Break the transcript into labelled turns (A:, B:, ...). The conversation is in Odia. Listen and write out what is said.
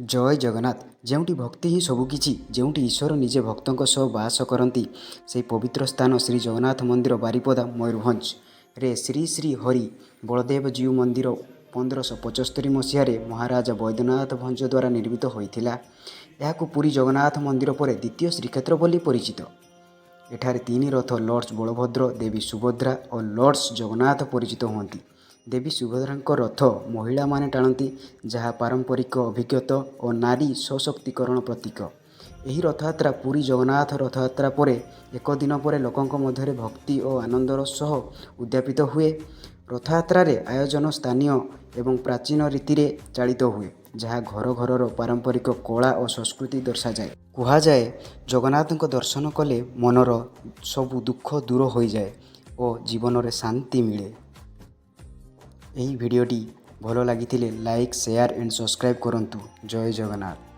A: जय जगन्नाथ। ଯେଉଁଠି ଭକ୍ତି ହିଁ ସବୁକିଛି, ଯେଉଁଠି ଈଶ୍ୱର ନିଜେ ଭକ୍ତଙ୍କ ସହ ବାସ କରନ୍ତି, ସେହି ପବିତ୍ର ସ୍ଥାନ ଶ୍ରୀ ଜଗନ୍ନାଥ ମନ୍ଦିର ବାରିପଦା ମୟୂରଭଞ୍ଜରେ ଶ୍ରୀ ଶ୍ରୀ ହରି ବଳଦେବଜୀଉ ମନ୍ଦିର 1575 ମସିହାରେ ମହାରାଜା ବୈଦ୍ୟନାଥ ଭଞ୍ଜ ଦ୍ୱାରା ନିର୍ମିତ ହୋଇଥିଲା। ଏହାକୁ ପୁରୀ ଜଗନ୍ନାଥ ମନ୍ଦିର ପରେ ଦ୍ୱିତୀୟ ଶ୍ରୀକ୍ଷେତ୍ର ବୋଲି ପରିଚିତ। ଏଠାରେ ତିନି ରଥ ଲର୍ଡସ୍ ବଳଭଦ୍ର, ଦେବୀ ସୁଭଦ୍ରା ଓ ଲର୍ଡସ୍ ଜଗନ୍ନାଥ ପରିଚିତ ହୁଅନ୍ତି। ଦେବୀ ସୁଭଦ୍ରାଙ୍କ ରଥ ମହିଳାମାନେ ଟାଣନ୍ତି, ଯାହା ପାରମ୍ପରିକ ଅଭିଜ୍ଞତା ଓ ନାରୀ ସଶକ୍ତିକରଣ ପ୍ରତୀକ। ଏହି ରଥଯାତ୍ରା ପୁରୀ ଜଗନ୍ନାଥ ରଥଯାତ୍ରା ପରେ ଏକ ଦିନ ପରେ ଲୋକଙ୍କ ମଧ୍ୟରେ ଭକ୍ତି ଓ ଆନନ୍ଦର ସହ ଉଦ୍ଯାପିତ ହୁଏ। ରଥଯାତ୍ରାରେ ଆୟୋଜନ ସ୍ଥାନୀୟ ଏବଂ ପ୍ରାଚୀନ ରୀତିରେ ଚାଳିତ ହୁଏ, ଯାହା ଘର ଘରର ପାରମ୍ପରିକ କଳା ଓ ସଂସ୍କୃତି ଦର୍ଶାଯାଏ। କୁହାଯାଏ, ଜଗନ୍ନାଥଙ୍କ ଦର୍ଶନ କଲେ ମନର ସବୁ ଦୁଃଖ ଦୂର ହୋଇଯାଏ ଓ ଜୀବନରେ ଶାନ୍ତି ମିଳେ। ଏହି ଭିଡ଼ିଓଟି ଭଲ ଲାଗିଥିଲେ ଲାଇକ୍, ସେୟାର ଏଣ୍ଡ ସବସ୍କ୍ରାଇବ୍ କରନ୍ତୁ। ଜୟ ଜଗନ୍ନାଥ।